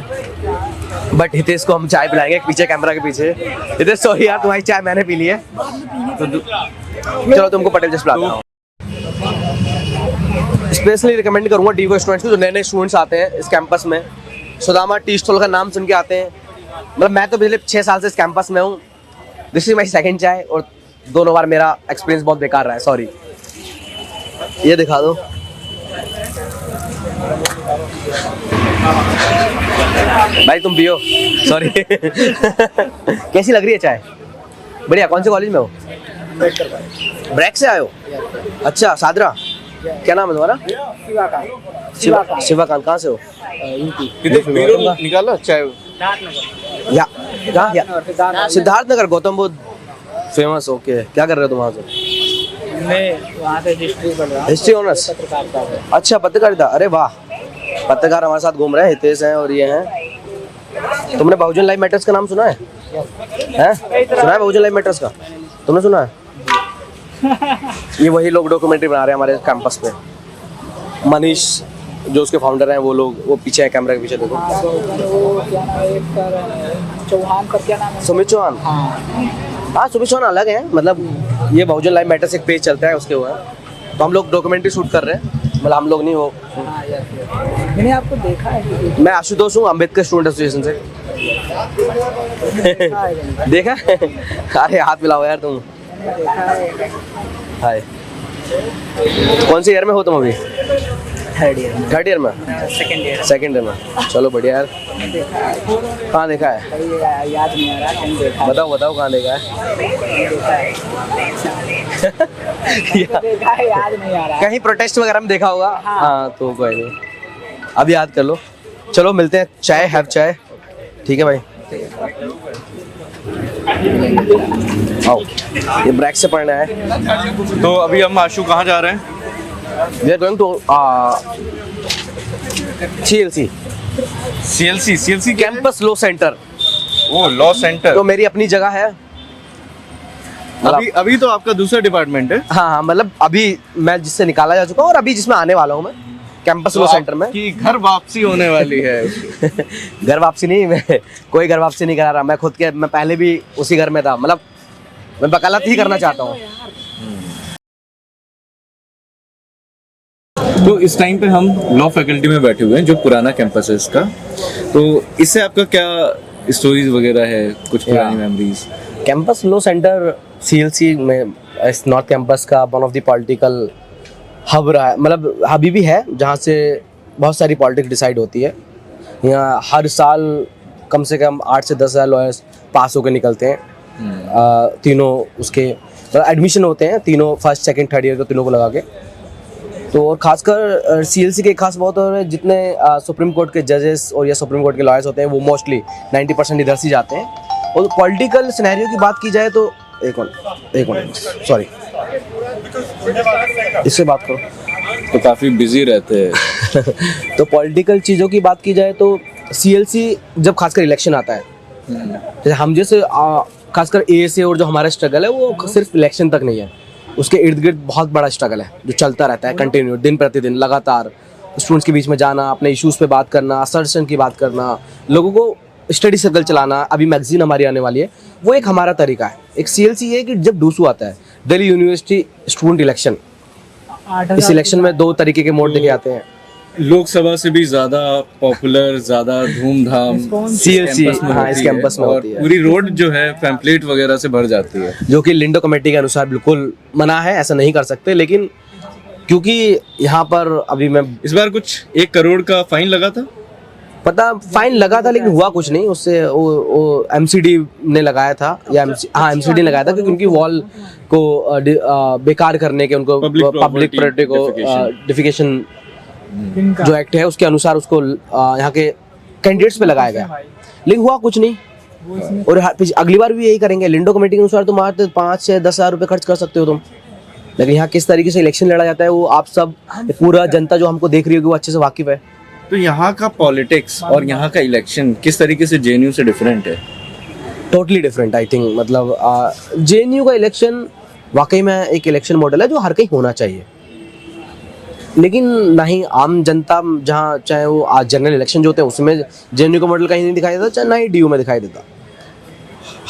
बट हितेश को हम चाय पिलाएंगे पीछे, कैमरा के पीछे। हितेश सॉरी यार, तुम्हारी चाय मैंने पी ली है, तो चलो तुमको पटेल जस्ट पिलाता हूँ। स्पेशली रिकमेंड करूँगा डीयू के स्टूडेंट्स को, जो नए नए स्टूडेंट्स आते हैं इस कैंपस में। सुदामा टी स्टॉल का नाम सुन के आते हैं, मतलब मैं तो पिछले 6 साल से इस कैंपस में हूँ, दिस इज माई सेकेंड चाय, और दोनों बार मेरा एक्सपीरियंस बहुत बेकार रहा है, सॉरी। ये दिखा दो, भाई तुम पियो, सॉरी। कैसी लग रही है चाय? बढ़िया। कौन से कॉलेज में हो? ब्रैक से आए हो? अच्छा, सादरा। क्या नाम है तुम्हारा? शिवाकांत। कहाँ से हो? निकालो चाय। या सिद्धार्थनगर, गौतम बुद्ध फेमस। ओके, क्या कर रहे हो तुम वहाँ से? मैं वहाँ से हिस्ट्री पढ़ रहा हूँ। History honours? अच्छा, पत्रकारिता। अरे वाह, पत्रकार हमारे साथ घूम रहे हैं, हितेश हैं और ये हैं। तुमने बहुजन लाइव मैटर्स का नाम सुना है? हैं? सुना है बहुजन लाइव मैटर्स का? तुमने सुना है? ये वही लोग डॉक्यूमेंट्री बना रहे हैं हमारे कैंपस पे। मनीष जो उसके फाउंडर हैं, वो लोग, वो पीछे है कैमरा के पीछे, देखो। चौहान का क्या नाम है? सुमित चौहान। हाँ, सुमित चौहान अलग है, मतलब ये बहुजन लाइव मैटर्स एक पेज चलता है, उसके हुआ। तो हम लोग डॉक्यूमेंट्री शूट कर रहे हैं, मतलब हम लोग नहीं, वो। मैंने आपको देखा है। मैं आशुतोष हूँ, अम्बेडकर स्टूडेंट एसोसिएशन से। देखा? अरे हाथ मिलाओ यार तुम। हाय, कौन से ईयर में हो तुम अभी? थर्ड ईयर में? सेकेंड ईयर में। चलो बढ़िया यार। कहाँ देखा है? याद नहीं आ रहा, कहीं देखा बताओ कहाँ देखा है? देखा है, याद नहीं आ रहा। कहीं प्रोटेस्ट वगैरह में देखा होगा। हाँ, तो कोई नहीं, अब याद कर लो। चलो मिलते हैं, चाय, हैव चाय, ठीक है भाई। आओ, ये ब्रेक से पढ़ना है। तो अभी हम आशु कहाँ जा रहे हैं? We are going to CLC, CLC campus law centre. Oh, law centre. तो मेरी अपनी जगह है। अभी तो आपका दूसरा डिपार्टमेंट है। हाँ, मतलब अभी मैं जिससे निकाला जा चुका हूँ और अभी जिसमें आने वाला हूँ मैं, कैंपस लॉ सेंटर में। कि घर वापसी होने वाली है। घर वापसी नहीं, मैं कोई घर वापसी नहीं करा रहा। मैं पहले भी उसी घर में था, मतलब मैं वकालत ही करना चाहता हूँ। तो इस टाइम पे हम लॉ फैकल्टी में बैठे हुए हैं, जो पुराना कैंपस है इसका। तो इससे आपका क्या स्टोरीज वगैरह है, कुछ पुरानी memories? Campus law centre CLC में इस नॉर्थ कैंपस का one of the political hub रहा है, मतलब अभी भी है, जहाँ से बहुत सारी पॉलिटिक्स डिसाइड होती है। यहाँ हर साल कम से कम 8 से 10 हज़ार लॉयर्स पास होकर निकलते हैं। तीनों उसके एडमिशन होते हैं, तीनों फर्स्ट सेकंड थर्ड ईयर को तीनों को लगा के। तो और खासकर CLC के खास बहुत और जितने सुप्रीम कोर्ट के जजेस और या सुप्रीम कोर्ट के लॉयर्स होते हैं, वो मोस्टली 90% इधर से जाते हैं। और पॉलिटिकल सिनेरियो की बात की जाए तो एक मिनट सॉरी, इससे बात करो। तो काफ़ी बिजी रहते हैं। तो पॉलिटिकल चीज़ों की बात की जाए तो CLC जब खासकर इलेक्शन आता है, जैसे हम जैसे खासकर ASA और जो हमारा स्ट्रगल है वो सिर्फ इलेक्शन तक नहीं है, उसके इर्द गिर्द बहुत बड़ा स्ट्रगल है जो चलता रहता है कंटिन्यू, दिन प्रतिदिन लगातार। स्टूडेंट्स के बीच में जाना, अपने इश्यूज़ पे बात करना, असर्शन की बात करना, लोगों को स्टडी सर्कल चलाना। अभी मैगजीन हमारी आने वाली है, वो एक हमारा तरीका है। एक CLC ये है कि जब डूसू आता है, दिल्ली यूनिवर्सिटी स्टूडेंट इलेक्शन, इस इलेक्शन में 2 तरीके के मोड देखे जाते हैं। लोकसभा से भी ज्यादा पॉपुलर, ज्यादा धूमधाम CLC हाँ, इस कैंपस में और होती है, पूरी रोड जो है पैम्पलेट वगैरह से भर जाती है, जो कि लिंडो कमेटी के अनुसार बिल्कुल मना है, ऐसा नहीं कर सकते। लेकिन क्योंकि यहाँ पर अभी मैं इस बार कुछ 1 करोड़ का फाइन लगा था। पता फाइन लगा था, लेकिन हुआ कुछ नहीं उससे। वो MCD ने लगाया था, या MCD ने लगाया था, क्योंकि उनकी वॉल को बेकार करने के, उनको पब्लिक प्रॉपर्टी को डिफिकेशन जो एक्ट है उसके अनुसार उसको यहाँ के कैंडिडेट्स पे लगाया गया, लेकिन हुआ कुछ नहीं। और अगली बार भी यही करेंगे। लिंडो कमेटी के अनुसार तुम 5 से 10 हज़ार रुपये खर्च कर सकते हो तुम, लेकिन यहाँ किस तरीके से इलेक्शन लड़ा जाता है वो आप सब, पूरा जनता जो हमको देख रही होगी वो अच्छे से वाकिफ है। तो यहाँ का पॉलिटिक्स और यहाँ का इलेक्शन किस तरीके से JNU से डिफरेंट है? Totally different I think. मतलब JNU का इलेक्शन वाकई में एक इलेक्शन मॉडल है जो हर कहीं होना चाहिए, लेकिन नहीं आम जनता जहाँ, चाहे वो जनरल इलेक्शन जो होते हैं उसमें JNU का मॉडल कहीं नहीं दिखाई देता, चाहे ना ही DU में दिखाई देता।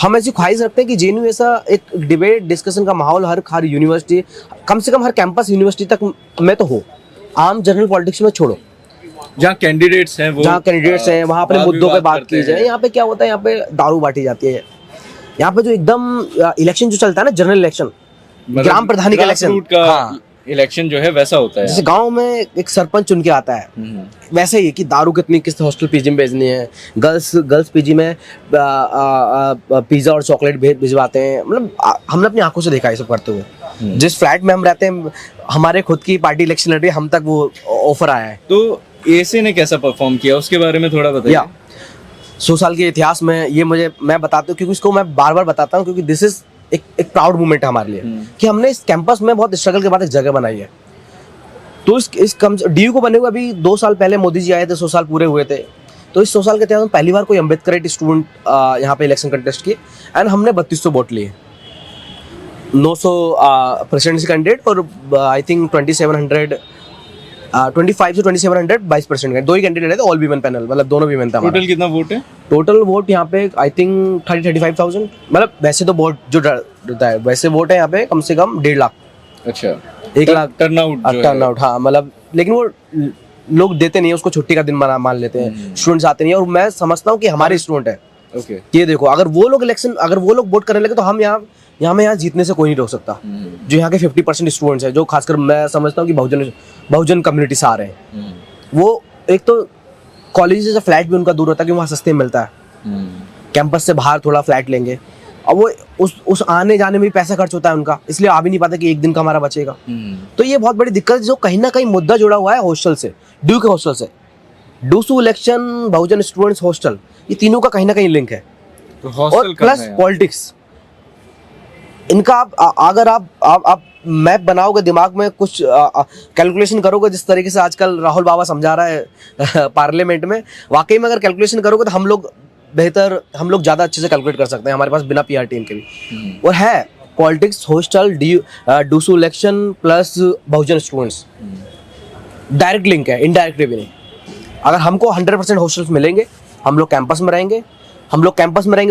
हम ऐसी ख्वाहिश रखते हैं कि JNU ऐसा एक डिबेट डिस्कशन का माहौल हर यूनिवर्सिटी, कम से कम हर कैंपस यूनिवर्सिटी तक में तो हो। आम जनरल पॉलिटिक्स में छोड़ो, जहाँ कैंडिडेट्स हैं वहाँ अपने मुद्दों पे बात की जाए। यहाँ पे क्या होता है, यहाँ पे दारू बांटी जाती है। यहाँ पे जो एकदम इलेक्शन जो चलता है ना, जनरल इलेक्शन, ग्राम प्रधानी का इलेक्शन, इलेक्शन जो है वैसा होता है। जैसे गांव में एक सरपंच चुन के आता है, वैसे ही कि दारू कितनी किस हॉस्टल PG में भेजनी है, गर्ल्स PG में पिज्जा और चॉकलेट भिजवाते हैं। मतलब हमने अपनी आंखों से देखा है सब करते हुए। जिस फ्लैट में हम रहते हैं, हमारे खुद की पार्टी इलेक्शन लड़ रही है, हम तक वो ऑफर आया है। तो ASA ने कैसा परफॉर्म किया, उसके बारे में थोड़ा बताइए। 100 साल के इतिहास में ये मैं बताता हूँ, क्योंकि इसको मैं बार बार बताता हूँ, क्योंकि दिस इज एक प्राउड मोमेंट है हमारे लिए कि हमने इस कैंपस में बहुत स्ट्रगल के बाद एक जगह बनाई है। तो इस DU को बने हुए अभी 2 साल पहले मोदी जी आए थे, 100 साल पूरे हुए थे। तो इस 100 साल के इतिहास में पहली बार कोई अम्बेडकरेट स्टूडेंट यहाँ पे इलेक्शन कंटेस्ट किए, एंड हमने 3200 वोट लिए। 900 प्रेसिडेंसी कैंडिडेट और आई थिंक 25 से 2700 22% 2 ही कैंडिडेट थे, ऑल वीमेन पैनल, मतलब दोनों वीमेन था। टोटल कितना वोट है? टोटल वोट यहाँ पे आई थिंक 35,000, मतलब वैसे तो वोट जो रहता है वैसे वोट है यहाँ पे कम से कम 1.5 लाख। अच्छा, 1 लाख टर्नआउट हाँ, मतलब लेकिन वो लोग देते नहीं है उसको, छुट्टी का दिन मान लेते हैं, स्टूडेंट्स आते नहीं है। और मैं समझता हूँ कि हमारे स्टूडेंट है, ये देखो अगर वो लोग वोट करने लगे तो हम यहाँ जीतने से कोई नहीं रोक सकता। जो यहाँ के 50% स्टूडेंट्स हैं, जो खासकर मैं समझता हूँ कि बहुजन कम्युनिटी से आ रहे हैं, वो एक तो कॉलेज से फ्लैट भी उनका दूर होता है कि वहाँ सस्ते मिलता है, कैंपस से बाहर थोड़ा फ्लैट लेंगे, और वो उस आने जाने में भी पैसा खर्च होता है उनका, इसलिए आ भी नहीं पाता कि एक दिन का हमारा बचेगा। तो ये बहुत बड़ी दिक्कत है, जो कहीं ना कहीं मुद्दा जुड़ा हुआ है हॉस्टल से, DU के हॉस्टल से। डूसू इलेक्शन, बहुजन स्टूडेंट्स हॉस्टल, ये तीनों का कहीं ना कहीं लिंक है। तो और हॉस्टल प्लस पॉलिटिक्स, इनका अगर आप मैप बनाओगे, दिमाग में कुछ कैलकुलेशन करोगे, जिस तरीके से आजकल राहुल बाबा समझा रहा है पार्लियामेंट में, वाकई में अगर कैलकुलेशन करोगे तो हम लोग ज़्यादा अच्छे से कैलकुलेट कर सकते हैं, हमारे पास बिना पीआर टीम के भी। और है politics, hostel, DUSU election plus Bahujan students, direct link है, इनडायरेक्ट भी नहीं। अगर हमको 100% हॉस्टल्स मिलेंगे, हम लोग कैंपस में रहेंगे,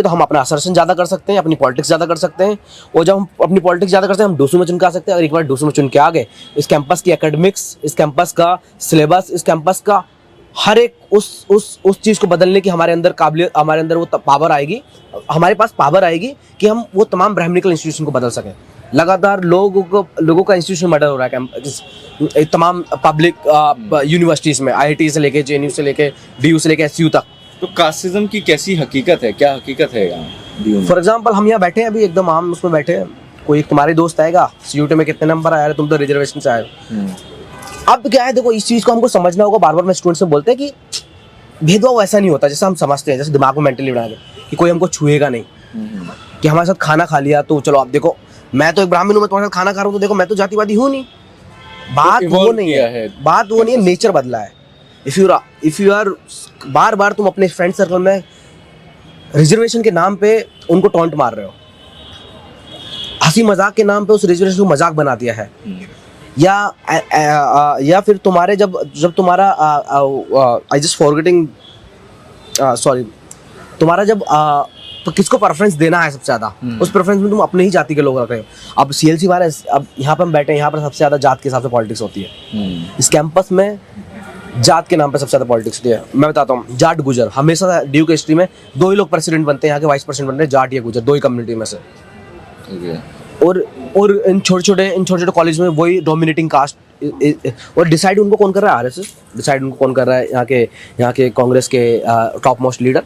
तो हम अपना असरसन ज़्यादा कर सकते हैं, अपनी पॉलिटिक्स ज़्यादा कर सकते हैं। और जब हम अपनी पॉलिटिक्स ज़्यादा करते हैं, हम डूसू में चुन के आ सकते हैं। अगर एक बार डूसू में चुन के आ गए, इस कैंपस की एकेडमिक्स, इस कैंपस का सिलेबस, इस कैंपस का हर एक उस चीज़ को बदलने की हमारे अंदर काबिलियत, हमारे अंदर वो पावर आएगी, हमारे पास पावर आएगी कि हम वो तमाम ब्राह्मणिकल इंस्टीट्यूशन को बदल सकें। लगातार लोगों का इंस्टीट्यूशन मर्डर हो रहा है तमाम पब्लिक यूनिवर्सिटीज़ में, IIT से लेके JNU से लेके DU से लेके SU तक। तो कास्टिज्म की कैसी हकीकत है, क्या हकीकत है यहाँ DU में? फॉर एग्जाम्पल हम यहाँ बैठे हैं अभी एकदम आम उसमें बैठे हैं, कोई एक तुम्हारे दोस्त आएगा, CUT में कितने नंबर आया, तुम तो रिजर्वेशन से आए हो। अब क्या है, देखो इस चीज़ को हमको समझना होगा। बार बार मैं स्टूडेंट्स से बोलते हैं कि भेदभाव ऐसा नहीं होता जैसा हम समझते हैं, जैसे दिमाग में मेंटली बना के कि कोई हमको छुएगा नहीं, कि हमारे साथ खाना खा लिया तो चलो। आप देखो, मैं तो एक ब्राह्मण हूँ, मैं तुम्हारे साथ खाना खा रहा हूँ, तो देखो मैं तो जातिवादी हूँ नहीं। बात वो नहीं है, नेचर बदला है। इफ यू आर बार बार तुम अपने फ्रेंड सर्कल में रिजर्वेशन के नाम पे उनको टॉन्ट मार रहे हो, हंसी मजाक के नाम पे उस रिजर्वेशन को मजाक बना दिया है, या फिर तुम्हारे जब तुम्हारा आई जस्ट फॉरगेटिंग सॉरी, तुम्हारा जब तो किसको प्रेफरेंस देना है सबसे ज्यादा, उस प्रेफरेंस में तुम अपने ही जाति के लोग रख रहे हो। अब CLC वाले, अब यहाँ पर हम बैठे हैं, यहाँ पर सबसे ज्यादा जात के हिसाब से पॉलिटिक्स होती है। इस कैंपस में जात के नाम पे सबसे ज्यादा पॉलिटिक्स होती है। मैं बताता हूँ, जाट गुजर, हमेशा DU के हिस्ट्री में 2 ही लोग प्रेसिडेंट बनते हैं, यहाँ के वाइस प्रेसिडेंट बनते हैं, जाट या गुजर, 2 ही कम्युनिटी में से। और इन छोटे छोटे कॉलेज में वही डोमिनेटिंग कास्ट, और डिसाइड उनको कौन कर रहा है, RSS डिसाइड उनको कौन कर रहा है, यहाँ के कांग्रेस के टॉप मोस्ट लीडर,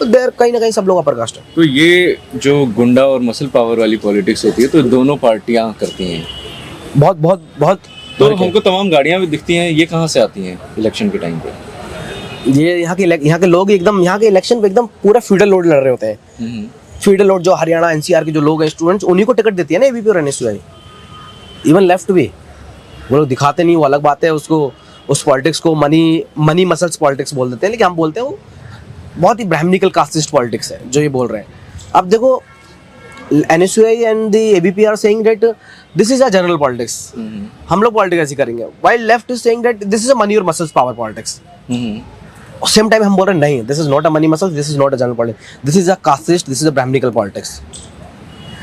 देर कहीं ना कहीं सब लोग अपर कास्ट है। तो ये जो गुंडा और मसल पावर वाली पॉलिटिक्स होती है, तो दोनों पार्टियां करती हैं बहुत। तो हमको तमाम गाड़ियां भी दिखती हैं, ये कहाँ से आती हैं इलेक्शन के टाइम पे? ये यहाँ के लोग एकदम, यहाँ के इलेक्शन पे एकदम पूरा फ्यूडल लोड लड़ रहे होते हैं। फ्यूडल लोड जो हरियाणा NCR के जो लोग हैं, स्टूडेंट्स, उन्हीं को टिकट देती है ना ABP और NSUI, इवन लेफ्ट भी। वो लोग दिखाते नहीं, वो अलग बात है, उसको उस पॉलिटिक्स को मनी मसल्स पॉलिटिक्स बोल देते हैं, लेकिन हम बोलते हैं वो बहुत ही ब्राह्मणिकल कास्टिस्ट पॉलिटिक्स है जो ये बोल रहे हैं। अब देखो, NSUI and the ABP are saying that this is a general politics, हम लोग पॉलिटिक्स ऐसी करेंगे, while left is saying that this is a money और muscles power politics. Same time हम बोल रहे हैं नहीं, this is not a money muscles, this is not a general politics, this is a casteist, this is a brahmanical politics,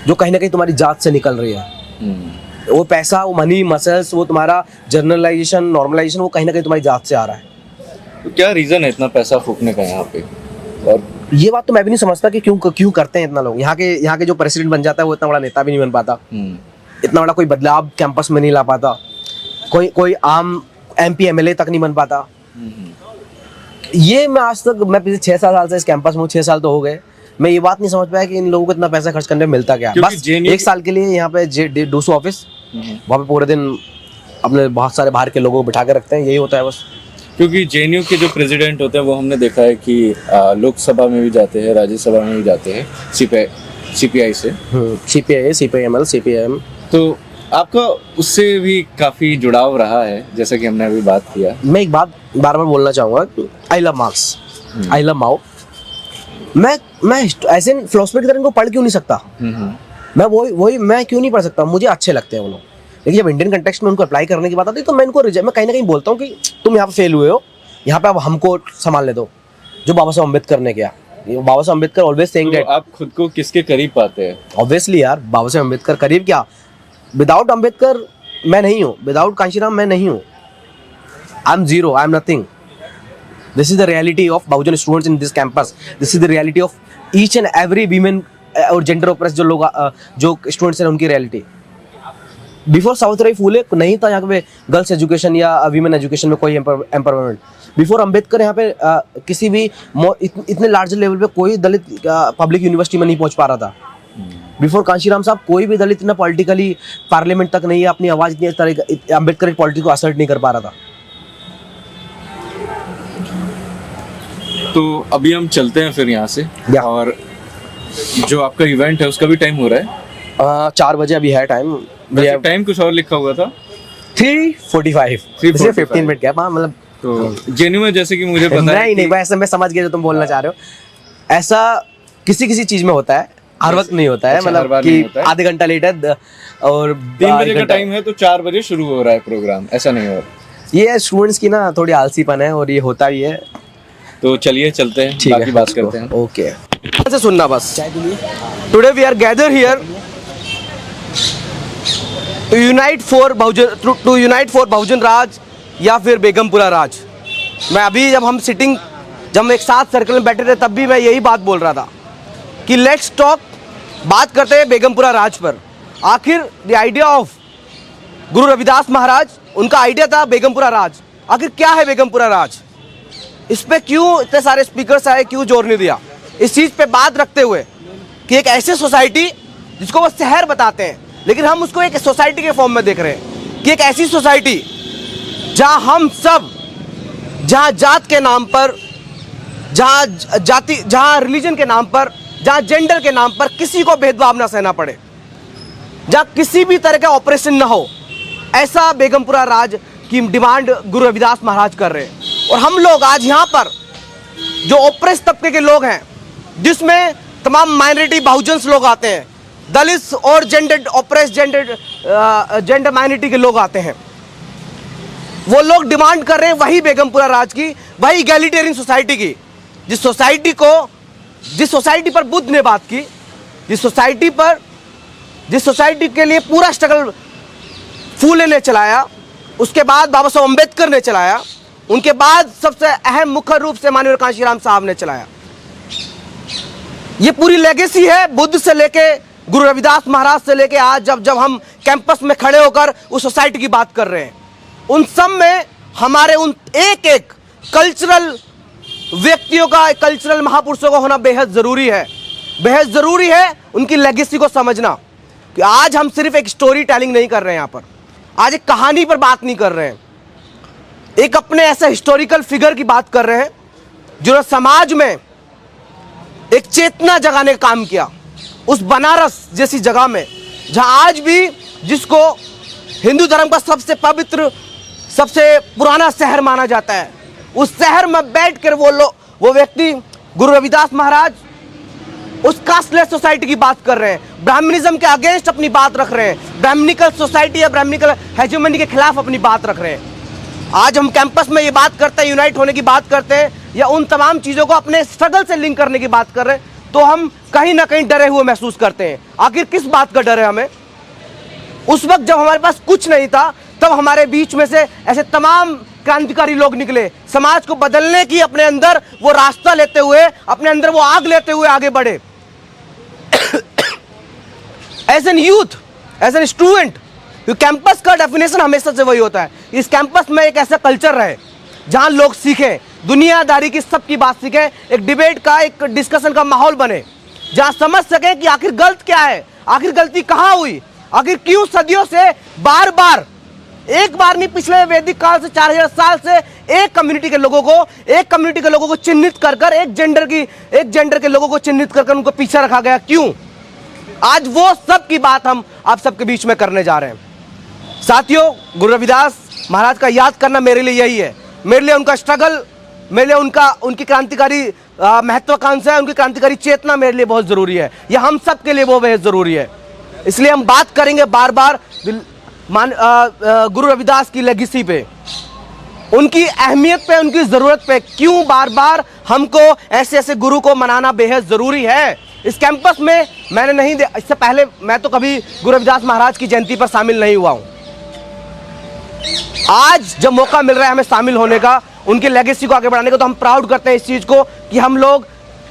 जो कहीं ना कहीं तुम्हारी जात से निकल रही है। वो पैसा, वो मनी मसल्स, वो तुम्हारा जर्नलाइजेशन, नॉर्मलाइजेशन, वो कहीं ना कहीं तुम्हारी जात से आ रहा है। तो क्या रीजन है इतना पैसा फूकने का यहाँ पे? और ये बात तो मैं भी नहीं समझता कि क्यों करते हैं इतना लोग। यहाँ के जो प्रेसिडेंट बन जाता है वो इतना बड़ा नेता भी नहीं बन पाता, इतना बड़ा कोई बदलाव कैंपस में नहीं ला पाता, कोई आम MP MLA तक नहीं बन पाता। ये मैं आज तक, मैं पिछले 6-7 साल से इस कैंपस में हूँ, 6 साल तो हो गए, मैं ये बात नहीं समझ पाया कि इन लोगों को इतना पैसा खर्च करने में मिलता क्या। बस 1 साल के लिए यहाँ पे डूसू ऑफिस, वहाँ पे पूरे दिन अपने बहुत सारे बाहर के लोगों को बिठा के रखते हैं, यही होता है बस। क्योंकि JNU के जो प्रेसिडेंट होते हैं वो हमने देखा है कि लोकसभा में भी जाते हैं, राज्यसभा में भी जाते हैं, CPI से, CPI, CPIML, CPIM। तो आपका उससे भी काफ़ी जुड़ाव रहा है, जैसा कि हमने अभी बात किया। मैं एक बात बार बार बोलना चाहूँगा, I love Marx, I love Mao. मैं ऐसे फिलोसफर की तरह इनको पढ़ क्यों नहीं सकता? मैं क्यों नहीं पढ़ सकता? मुझे अच्छे लगते हैं वो लोग, लेकिन जब इंडियन कंटेक्स्ट में उनको अप्लाई करने की बात आती है तो मैं कहीं ना कहीं बोलता हूँ कि तुम यहाँ पे फेल हुए हो, यहाँ पे अब हमको संभालने दो, जो बाबा साहब अम्बेडकर ने किया। बाबा Saheb Ambedkar always saying that. आप खुद को किसके करीब पाते हैं? ऑब्वियसली यार, बाबा साहब अम्बेडकर करीब क्या, विदाउट अम्बेडकर मैं नहीं हूँ, विदाउट कांशीराम मैं नहीं हूँ, I am zero, I am nothing. This is the reality of Bahujan students in this campus, this is the reality of each and every women और जेंडर ऑप्रेस जो लोग जो स्टूडेंट्स हैं उनकी रियलिटी। बिफोर सावित्रीबाई फुले नहीं था यहाँ पे गर्ल्स एजुकेशन या वीमेन एजुकेशन में कोई एम्पावरमेंट। बिफोर अम्बेडकर यहाँ पे किसी भी इतने लार्ज लेवल पे कोई दलित पब्लिक यूनिवर्सिटी में नहीं पहुँच पा रहा था। बिफोर कांशीराम साहब कोई भी दलित इतना पॉलिटिकली पार्लियामेंट तक नहीं, अपनी आवाज़ इतनी तरह अम्बेडकर पॉलिटिक्स को असर्ट नहीं कर पा रहा था। तो अभी हम चलते हैं फिर यहाँ से। या। और जो आपका इवेंट है उसका भी टाइम हो रहा है। 4 बजे अभी है टाइम। टाइम कुछ और लिखा हुआ था 3:45 15 मिनट गैप। हाँ मतलब तो जेन्यू में जैसे कि मुझे पता है नहीं नहीं वैसे मैं समझ गया जो तुम बोलना चाह रहे हो। ऐसा किसी किसी चीज में होता है, हर वक्त नहीं होता है। अच्छा, हर मतलब बार नहीं कि होता है। आधे घंटा लेट है और 3 बजे का टाइम है तो 4 बजे शुरू हो रहा है प्रोग्राम, ऐसा नहीं हो रहा। ये स्टूडेंट्स की ना थोड़ी आलसीपन है और ये होता ही है। तो चलिए चलते हैं, ठीक बाकी है बात करते हैं। ओके ऐसे सुनना बस। चाय के लिए today we are gather here to unite for Bahujan Raj या फिर बेगमपुरा राज। मैं अभी जब हम एक साथ सर्कल में बैठे थे तब भी मैं यही बात बोल रहा था कि लेट्स टॉक, बात करते हैं बेगमपुरा राज पर। आखिर the idea of Guru Ravidas महाराज, उनका आइडिया था बेगमपुरा राज। आखिर क्या है बेगमपुरा राज, इस पे क्यों इतने सारे स्पीकर्स आए, क्यों जोर नहीं दिया इस चीज़ पे बात रखते हुए कि एक ऐसी सोसाइटी जिसको वो शहर बताते हैं लेकिन हम उसको एक सोसाइटी के फॉर्म में देख रहे हैं कि एक ऐसी सोसाइटी जहां हम सब, जहां जात के नाम पर, जहां रिलीजन के नाम पर, जहां जेंडर के नाम पर किसी को भेदभाव ना सहना पड़े, जहां किसी भी तरह का ऑपरेशन ना हो, ऐसा बेगमपुरा राज की डिमांड गुरु रविदास महाराज कर रहे हैं। और हम लोग आज यहाँ पर जो ओप्रेस तबके के लोग हैं, जिसमें तमाम माइनॉरिटी बहुजन्स लोग आते हैं, दलित और जेंडर माइनॉरिटी के लोग आते हैं, वो लोग डिमांड कर रहे हैं वही बेगमपुरा राज की, वही इगैलिटेरियन सोसाइटी की, जिस सोसाइटी पर बुद्ध ने बात की, जिस सोसाइटी के लिए पूरा स्ट्रगल फूले ने चलाया, उसके बाद बाबा साहब अम्बेडकर ने चलाया, उनके बाद सबसे अहम मुख्य रूप से माननीय कांशीराम साहब ने चलाया। ये पूरी लेगेसी है बुद्ध से लेके गुरु रविदास महाराज से लेके आज जब हम कैंपस में खड़े होकर उस सोसाइटी की बात कर रहे हैं, उन सब में हमारे उन एक एक कल्चरल व्यक्तियों का, कल्चरल महापुरुषों का होना बेहद ज़रूरी है। बेहद ज़रूरी है उनकी लेगेसी को समझना कि आज हम सिर्फ एक स्टोरी टेलिंग नहीं कर रहे हैं, यहाँ पर आज एक कहानी पर बात नहीं कर रहे हैं, एक अपने ऐसे हिस्टोरिकल फिगर की बात कर रहे हैं जिन्होंने समाज में एक चेतना जगाने का काम किया। उस बनारस जैसी जगह में जहां आज भी जिसको हिंदू धर्म का सबसे पवित्र, सबसे पुराना शहर माना जाता है, उस शहर में बैठकर वो व्यक्ति गुरु रविदास महाराज उस कास्टलेस सोसाइटी की बात कर रहे हैं, ब्राह्मणिज्म के अगेंस्ट अपनी बात रख रहे हैं, ब्राह्मणिकल सोसाइटी या ब्राह्मणिकल हेजेमनी के खिलाफ अपनी बात रख रहे हैं। आज हम कैंपस में ये बात करते हैं, यूनाइट होने की बात करते हैं या उन तमाम चीज़ों को अपने स्ट्रगल से लिंक करने की बात कर रहे हैं, तो हम कहीं ना कहीं डरे हुए महसूस करते हैं। आखिर किस बात का डर है हमें? उस वक्त जब हमारे पास कुछ नहीं था, तब हमारे बीच में से ऐसे तमाम क्रांतिकारी लोग निकले, समाज को बदलने की अपने अंदर वो रास्ता लेते हुए, अपने अंदर वो आग लेते हुए आगे बढ़े। As an youth, as an student, campus का डेफिनेशन हमेशा से वही होता है, इस कैंपस में एक ऐसा कल्चर रहे जहां लोग सीखें, दुनियादारी की सबकी बात सीखें, एक डिबेट का, एक डिस्कशन का माहौल बने, जहां समझ सकें कि आखिर गलत क्या है, आखिर गलती कहां हुई, आखिर क्यों सदियों से बार बार, एक बार नहीं, पिछले वैदिक काल से 4000 साल से एक कम्युनिटी के लोगों को चिन्हित कर कर एक जेंडर के लोगों को चिन्हित कर उनको पीछे रखा गया, क्यों? आज वो सब की बात हम आप सबके बीच में करने जा रहे हैं। साथियों, गुरु रविदास महाराज का याद करना मेरे लिए यही है, मेरे लिए उनका स्ट्रगल, मेरे लिए उनकी क्रांतिकारी महत्वाकांक्षा है, उनकी क्रांतिकारी चेतना मेरे लिए बहुत ज़रूरी है, यह हम सब के लिए वो बेहद ज़रूरी है। इसलिए हम बात करेंगे बार बार गुरु रविदास की लेगेसी पे, उनकी अहमियत पे, उनकी ज़रूरत पे, क्यों बार बार हमको ऐसे ऐसे गुरु को मनाना बेहद ज़रूरी है। इस कैंपस में मैंने नहीं, इससे पहले मैं तो कभी गुरु रविदास महाराज की जयंती पर शामिल नहीं हुआ हूँ। आज जब मौका मिल रहा है हमें शामिल होने का, उनकी लेगेसी को आगे बढ़ाने का, तो हम प्राउड करते हैं इस चीज़ को कि हम लोग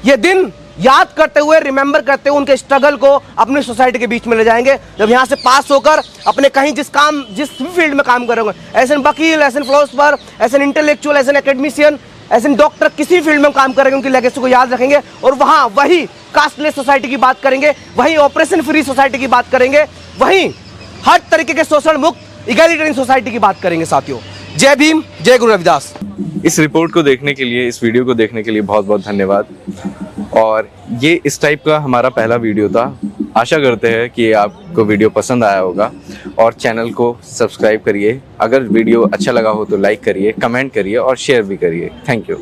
ये दिन याद करते हुए, रिमेंबर करते हुए उनके स्ट्रगल को अपनी सोसाइटी के बीच में ले जाएंगे। जब यहाँ से पास होकर अपने कहीं जिस फील्ड में काम करेंगे, एज एन वकील, as an philosopher, as an intellectual, as an academician, as an doctor, किसी फील्ड में हम काम करेंगे, उनकी लेगेसी को याद रखेंगे और वहाँ वही कास्टलेस सोसाइटी की बात करेंगे, वही ऑपरेशन फ्री सोसाइटी की बात करेंगे, वहीं हर तरीके के शोषण मुक्त इगैलिटेरियन सोसाइटी की बात करेंगे। साथियों, जय भीम, जय गुरु रविदास। इस रिपोर्ट को देखने के लिए, इस वीडियो को देखने के लिए बहुत बहुत धन्यवाद। और ये इस टाइप का हमारा पहला वीडियो था। आशा करते हैं कि आपको वीडियो पसंद आया होगा और चैनल को सब्सक्राइब करिए। अगर वीडियो अच्छा लगा हो तो लाइक करिए, कमेंट करिए और शेयर भी करिए। Thank you.